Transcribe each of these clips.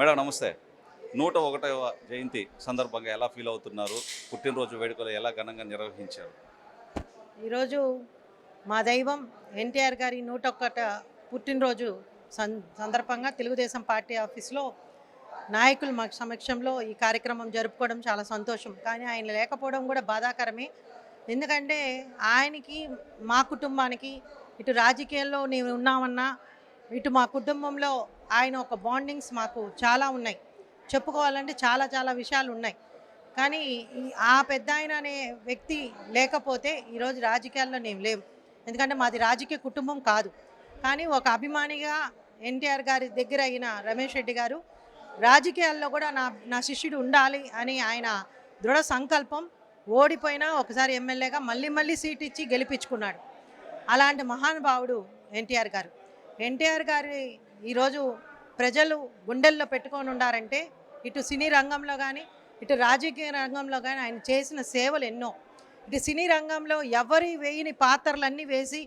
Madam నమస్తే. 101వ జయంతి సందర్భంగా ఎలా ఫీల్ అవుతున్నారు? పుట్టినరోజు వేడుకలు ఎలా ఘనంగా నిర్వహించారు? ఈరోజు మా దైవం ఎన్టీఆర్ గారి 101 పుట్టినరోజు సందర్భంగా తెలుగుదేశం పార్టీ ఆఫీస్లో నాయకులు మా సమక్షంలో ఈ కార్యక్రమం జరుపుకోవడం చాలా సంతోషం. కానీ ఆయన లేకపోవడం కూడా బాధాకరమే. ఎందుకంటే ఆయనకి, మా కుటుంబానికి, ఇటు రాజకీయాల్లో నేను ఉన్నామన్నా, ఇటు మా కుటుంబంలో ఆయన ఒక బాండింగ్స్ మాకు చాలా ఉన్నాయి. చెప్పుకోవాలంటే చాలా చాలా విషయాలు ఉన్నాయి. కానీ ఆ పెద్దాయన అనే వ్యక్తి లేకపోతే ఈరోజు రాజకీయాల్లో నేను లేవు. ఎందుకంటే మాది రాజకీయ కుటుంబం కాదు. కానీ ఒక అభిమానిగా ఎన్టీఆర్ గారి దగ్గర అయిన రమేష్ రెడ్డి గారు రాజకీయాల్లో కూడా నా నా శిష్యుడు ఉండాలి అని ఆయన దృఢ సంకల్పం. ఓడిపోయినా ఒకసారి ఎమ్మెల్యేగా మళ్ళీ మళ్ళీ సీట్ ఇచ్చి గెలిపించుకున్నాడు. అలాంటి మహానుభావుడు ఎన్టీఆర్ గారు. ఎన్టీఆర్ గారి ఈరోజు ప్రజలు గుండెల్లో పెట్టుకొని ఉండారంటే ఇటు సినీ రంగంలో కానీ, ఇటు రాజకీయ రంగంలో కానీ ఆయన చేసిన సేవలు ఎన్నో. ఇటు సినీ రంగంలో ఎవరి వేయని పాత్రలన్నీ వేసి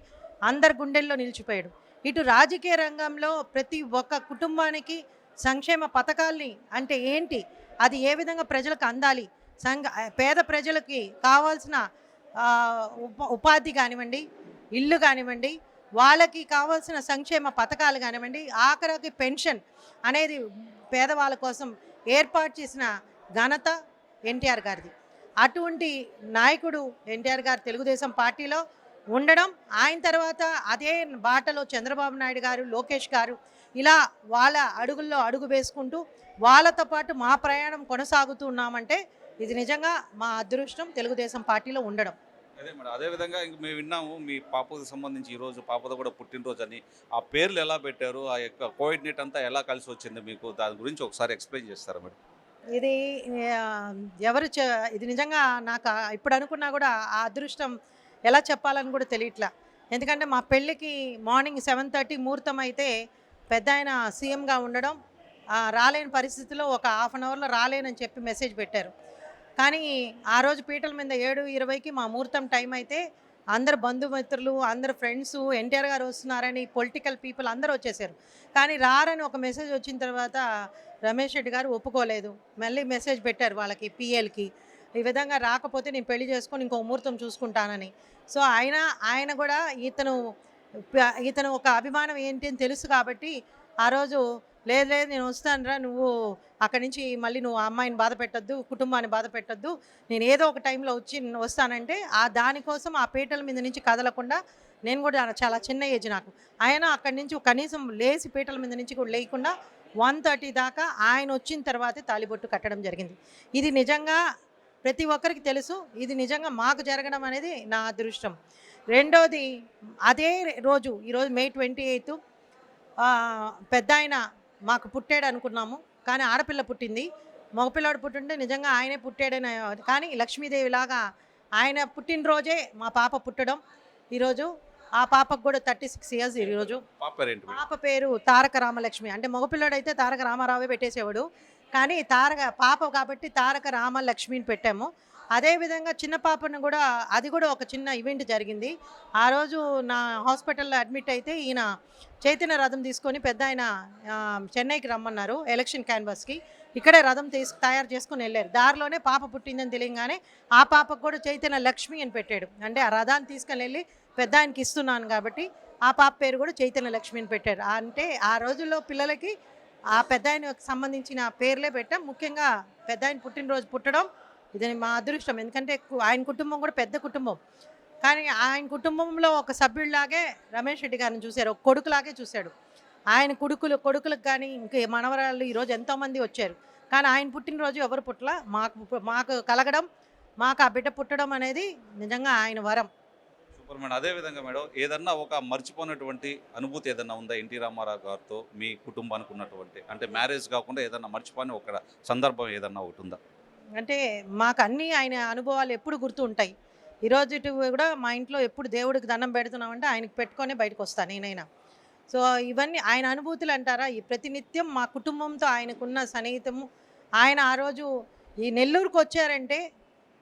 అందరి గుండెల్లో నిలిచిపోయాడు. ఇటు రాజకీయ రంగంలో ప్రతి ఒక్క కుటుంబానికి సంక్షేమ పథకాల్ని అంటే ఏంటి, అది ఏ విధంగా ప్రజలకు అందాలి, పేద ప్రజలకి కావాల్సిన ఉపాధి కానివ్వండి, ఇల్లు కానివ్వండి, వాళ్ళకి కావాల్సిన సంక్షేమ పథకాలు కానివ్వండి, ఆఖరికి పెన్షన్ అనేది పేదవాళ్ళ కోసం ఏర్పాటు చేసిన ఘనత ఎన్టీఆర్ గారిది. అటువంటి నాయకుడు ఎన్టీఆర్ గారు తెలుగుదేశం పార్టీలో ఉండడం, ఆయన తర్వాత అదే బాటలో చంద్రబాబు నాయుడు గారు, లోకేష్ గారు ఇలా వాళ్ళ అడుగుల్లో అడుగు వేసుకుంటూ వాళ్ళతో పాటు మా ప్రయాణం కొనసాగుతూ ఉన్నామంటే ఇది నిజంగా మా అదృష్టం తెలుగుదేశం పార్టీలో ఉండడం. అదే మేడం. అదేవిధంగా ఇంక మేము విన్నాము మీ పాపకు సంబంధించి ఈరోజు పాపది కూడా పుట్టినరోజు అని. ఆ పేర్లు ఎలా పెట్టారు? ఆ యొక్క కోఆర్డినేట్ అంతా ఎలా కలిసి వచ్చింది మీకు? దాని గురించి ఒకసారి ఎక్స్ప్లెయిన్ చేస్తారా మేడం? ఇది ఇది నిజంగా నాకు ఇప్పుడు అనుకున్నా కూడా ఆ అదృష్టం ఎలా చెప్పాలని కూడా తెలియట్లా. ఎందుకంటే మా పెళ్ళికి మార్నింగ్ 7:30 ముహూర్తం అయితే పెద్ద ఆయన సీఎంగా ఉండడం, రాలేని పరిస్థితిలో ఒక హాఫ్ అన్ అవర్లో రాలేనని చెప్పి మెసేజ్ పెట్టారు. కానీ ఆ రోజు పీటల మీద 7:20కి మా ముహూర్తం టైం అయితే అందరు బంధుమిత్రులు, అందరు ఫ్రెండ్స్ ఎన్టీఆర్ గారు వస్తున్నారని పొలిటికల్ పీపుల్ అందరూ వచ్చేసారు. కానీ రారని ఒక మెసేజ్ వచ్చిన తర్వాత రమేష్ రెడ్డి గారు ఒప్పుకోలేదు. మళ్ళీ మెసేజ్ పెట్టారు వాళ్ళకి, పిఎల్కి, ఈ విధంగా రాకపోతే నేను పెళ్లి చేసుకొని ఇంకో ముహూర్తం చూసుకుంటానని. సో ఆయన కూడా ఇతను ఒక అభిమానం ఏంటి అని తెలుసు కాబట్టి ఆ రోజు లేదు లేదు నేను వస్తానురా, నువ్వు అక్కడి నుంచి మళ్ళీ నువ్వు ఆ అమ్మాయిని బాధ పెట్టద్దు, కుటుంబాన్ని బాధ పెట్టద్దు, నేను ఏదో ఒక టైంలో వస్తానంటే దానికోసం ఆ పీటల మీద నుంచి కదలకుండా, నేను కూడా చాలా చిన్న ఏజ్ నాకు, ఆయన అక్కడి నుంచి కనీసం లేచి పీటల మీద నుంచి కూడా లేకుండా 1:30 దాకా ఆయన వచ్చిన తర్వాతే తాళిబొట్టు కట్టడం జరిగింది. ఇది నిజంగా ప్రతి ఒక్కరికి తెలుసు. ఇది నిజంగా మాకు జరగడం అనేది నా అదృష్టం. రెండోది, అదే రోజు ఈరోజు మే 28 పెద్దాయన మాకు పుట్టాడు అనుకున్నాము, కానీ ఆడపిల్ల పుట్టింది. మగపిల్లాడు పుట్టుంటే నిజంగా ఆయనే పుట్టాడని, కానీ లక్ష్మీదేవిలాగా ఆయన పుట్టినరోజే మా పాప పుట్టడం. ఈరోజు ఆ పాపకు కూడా 36 ఇయర్స్. ఈరోజు పాప పేరు తారక రామలక్ష్మి. అంటే మగపిల్లాడైతే తారక రామారావే పెట్టేసేవాడు, కానీ పాప కాబట్టి తారక రామలక్ష్మిని పెట్టాము. అదేవిధంగా చిన్న పాపను కూడా, అది కూడా ఒక చిన్న ఈవెంట్ జరిగింది. ఆ రోజు నా హాస్పిటల్లో అడ్మిట్ అయితే ఈయన చైతన్య రథం తీసుకొని పెద్ద ఆయన చెన్నైకి రమ్మన్నారు ఎలక్షన్ క్యాన్వాస్కి. ఇక్కడే రథం తయారు చేసుకుని వెళ్ళారు. దారిలోనే పాప పుట్టిందని తెలియగానే ఆ పాపకు కూడా చైతన్య లక్ష్మి అని పెట్టాడు. అంటే ఆ రథాన్ని తీసుకొని వెళ్ళి పెద్ద ఆయనకి ఇస్తున్నాను కాబట్టి ఆ పాప పేరు కూడా చైతన్య లక్ష్మి అని పెట్టారు. అంటే ఆ రోజుల్లో పిల్లలకి ఆ పెద్ద ఆయనకు సంబంధించిన పేర్లే పెట్టాం. ముఖ్యంగా పెద్ద ఆయన పుట్టినరోజు పుట్టడం ఇది మా అదృష్టం. ఎందుకంటే ఆయన కుటుంబం కూడా పెద్ద కుటుంబం, కానీ ఆయన కుటుంబంలో ఒక సభ్యుడిలాగే రమేష్ రెడ్డి గారిని చూశారు, ఒక కొడుకులాగే చూశాడు. ఆయన కొడుకులకు కానీ ఇంక మనవరాళ్ళు ఈరోజు ఎంతోమంది వచ్చారు, కానీ ఆయన పుట్టినరోజు ఎవరు పుట్టలా. మాకు కలగడం, మాకు ఆ బిడ్డ పుట్టడం అనేది నిజంగా ఆయన వరం. Super madam. అదేవిధంగా మేడం, ఏదన్నా ఒక మర్చిపోయినటువంటి అనుభూతి ఏదన్నా ఉందా ఎన్టీ రామారావు గారితో మీ కుటుంబానికి ఉన్నటువంటి? అంటే మ్యారేజ్ కాకుండా ఏదన్నా మర్చిపోని ఒక సందర్భం ఏదన్నా ఒకటి ఉందా? అంటే మాకు అన్నీ ఆయన అనుభవాలు ఎప్పుడు గుర్తు ఉంటాయి. ఈరోజు ఇటు కూడా మా ఇంట్లో ఎప్పుడు దేవుడికి దండం పెడుతున్నామంటే ఆయనకి పెట్టుకొనే బయటకు వస్తాను నేనైనా. సో ఇవన్నీ ఆయన అనుభూతులు అంటారా, ఈ ప్రతినిత్యం మా కుటుంబంతో ఆయనకున్న సన్నిహితము. ఆయన ఆ రోజు ఈ నెల్లూరుకు వచ్చారంటే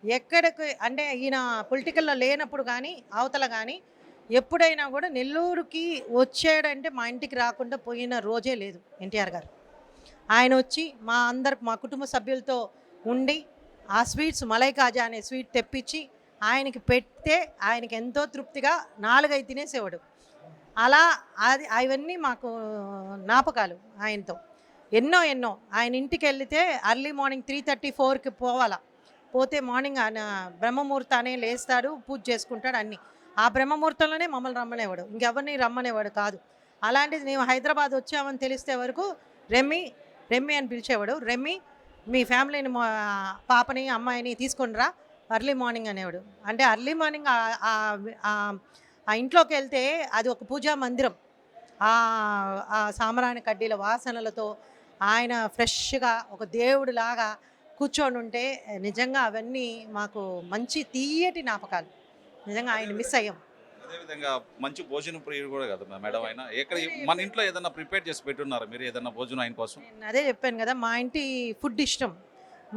ఎక్కడికి అంటే ఈయన పొలిటికల్లో లేనప్పుడు కానీ అవతల కానీ ఎప్పుడైనా కూడా నెల్లూరుకి వచ్చాడంటే మా ఇంటికి రాకుండా పోయిన రోజే లేదు ఎన్టీఆర్ గారు. ఆయన వచ్చి మా కుటుంబ సభ్యులతో ఉండి ఆ స్వీట్స్ మలై కాజా అనే స్వీట్ తెప్పించి ఆయనకి పెడితే ఆయనకి ఎంతో తృప్తిగా 4-5 తినేసేవాడు. అలా అవన్నీ మాకు జ్ఞాపకాలు ఆయనతో. ఎన్నో ఆయన ఇంటికి వెళితే ఎర్లీ మార్నింగ్ 3:30, 4కి పోవాలా. పోతే మార్నింగ్ ఆయన బ్రహ్మముహూర్తానే లేస్తాడు, పూజ చేసుకుంటాడు అన్నీ. ఆ బ్రహ్మముహూర్తంలోనే మమ్మల్ని రమ్మనేవాడు, ఇంకెవరిని రమ్మనేవాడు కాదు. అలాంటిది మేము హైదరాబాద్ వచ్చామని తెలిస్తే వరకు రెమ్మి అని పిలిచేవాడు. రెమ్మి మీ ఫ్యామిలీని పాపని అమ్మాయిని తీసుకొని రా ఎర్లీ మార్నింగ్ అనేవాడు. అంటే ఎర్లీ మార్నింగ్ ఆ ఇంట్లోకి వెళ్తే అది ఒక పూజా మందిరం. ఆ సాంబ్రాణి కడ్డీల వాసనలతో ఆయన ఫ్రెష్గా ఒక దేవుడిలాగా కూర్చొని ఉంటే నిజంగా అవన్నీ మాకు మంచి తీయటి జ్ఞాపకాలు. నిజంగా ఆయన మిస్ అయ్యాం. అదేవిధంగా మంచి భోజన ప్రియుడు కూడా కదా మేడం ఆయన. ఎక్కడ మన ఇంట్లో ఏదైనా ప్రిపేర్ చేసి పెట్టున్నారా మీరు ఏదైనా భోజనం ఆయన కోసం? నేను అదే చెప్పాను కదా, మా ఇంటి ఫుడ్ ఇష్టం.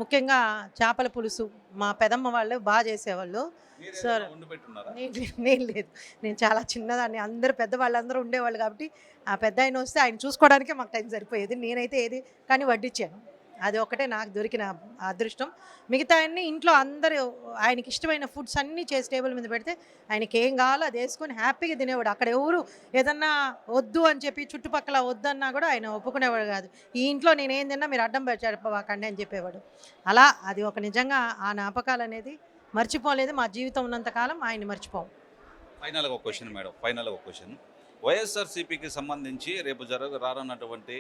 ముఖ్యంగా చేపల పులుసు మా పెదమ్మ వాళ్ళు బాగా చేసేవాళ్ళు. సార్ నేను లేదు, నేను చాలా చిన్నదాన్ని. అందరు పెద్దవాళ్ళందరూ ఉండేవాళ్ళు కాబట్టి ఆ పెద్ద ఆయన వస్తే ఆయన చూసుకోవడానికే మాకు టైం సరిపోయేది. నేనైతే ఏది కానీ వడ్డించాను. అది ఒకటే నాకు దొరికిన అదృష్టం. మిగతా అన్నీ ఇంట్లో అందరూ ఆయనకి ఇష్టమైన ఫుడ్స్ అన్నీ చేసి టేబుల్ మీద పెడితే ఆయనకి ఏం కావాలో అది వేసుకొని హ్యాపీగా తినేవాడు. అక్కడ ఎవరు ఏదన్నా వద్దు అని చెప్పి చుట్టుపక్కల వద్దన్నా కూడా ఆయన ఒప్పుకునేవాడు కాదు. ఈ ఇంట్లో నేనేం తిన్నా మీరు అడ్డం చెప్పవాకండి అని చెప్పేవాడు. అలా అది ఒక నిజంగా ఆ జ్ఞాపకాలు అనేది మర్చిపోలేదు. మా జీవితం ఉన్నంతకాలం ఆయన్ని మర్చిపోం. ఫైనల్గా ఒక క్వశ్చన్ మేడం, ఫైనల్గా ఒక క్వశ్చన్. వైఎస్ఆర్సీపీకి సంబంధించి రేపు రానున్నటువంటి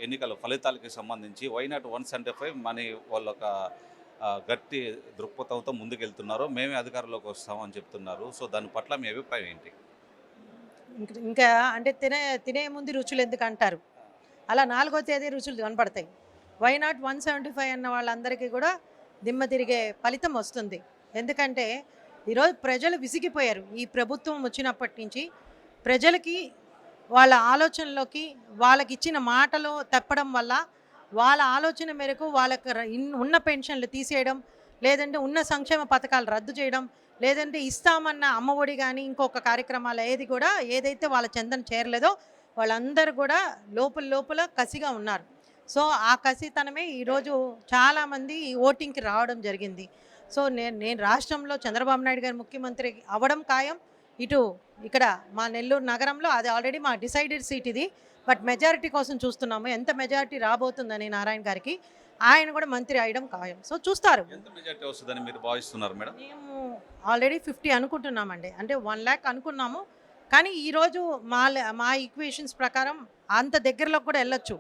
ఎన్నికల ఫలితాలకి సంబంధించి వైనాట్ 175 మనీ వాళ్ళు ఒక గట్టి దృక్పథంతో ముందుకెళ్తున్నారు. మేమే అధికారంలోకి వస్తామని చెప్తున్నారు. సో దాని పట్ల మీ అభిప్రాయం ఏంటి? ఇంకా అంటే తినే ముందు రుచులు ఎందుకు అంటారు, అలా 4వ తేదీ రుచులు కనపడతాయి. వైనాట్ 175 అన్న వాళ్ళందరికీ కూడా దిమ్మ తిరిగే ఫలితం వస్తుంది. ఎందుకంటే ఈరోజు ప్రజలు విసిగిపోయారు. ఈ ప్రభుత్వం వచ్చినప్పటి నుంచి ప్రజలకి వాళ్ళ ఆలోచనలోకి వాళ్ళకి ఇచ్చిన మాటలు తప్పడం వల్ల వాళ్ళ ఆలోచన మేరకు వాళ్ళకి ఉన్న పెన్షన్లు తీసేయడం, లేదంటే ఉన్న సంక్షేమ పథకాలు రద్దు చేయడం, లేదంటే ఇస్తామన్న అమ్మఒడి కానీ ఇంకొక కార్యక్రమాలు ఏదైతే వాళ్ళ చెందన చేరలేదో వాళ్ళందరూ కూడా లోపల కసిగా ఉన్నారు. సో ఆ కసితనమే ఈరోజు చాలామంది ఓటింగ్కి రావడం జరిగింది. సో నేను రాష్ట్రంలో చంద్రబాబు నాయుడు గారు ముఖ్యమంత్రి అవ్వడం ఖాయం. ఇక్కడ మా నెల్లూరు నగరంలో అది ఆల్రెడీ మా డిసైడెడ్ సీట్ ఇది. బట్ మెజారిటీ కోసం చూస్తున్నాము, ఎంత మెజారిటీ రాబోతుందని నారాయణ గారికి. ఆయన కూడా మంత్రి అయ్యడం ఖాయం. సో చూస్తారు. ఎంత మెజారిటీ వస్తుందని మీరు భావిస్తున్నారు మేడం? మేము ఆల్రెడీ 50 అనుకుంటున్నామండి. అంటే 1 lakh అనుకున్నాము. కానీ ఈరోజు మా ఈక్వేషన్స్ ప్రకారం అంత దగ్గరలో కూడా వెళ్ళొచ్చు.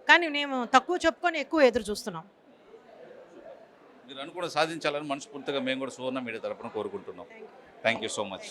కానీ మేము తక్కువ చెప్పుకొని ఎక్కువ ఎదురు చూస్తున్నాం. మీరు అనుకున్న సాధించాలని మనస్ఫూర్తిగా మేము కూడా సువర్ణ మీడియా తరపున కోరుకుంటున్నాం. Thank you so much.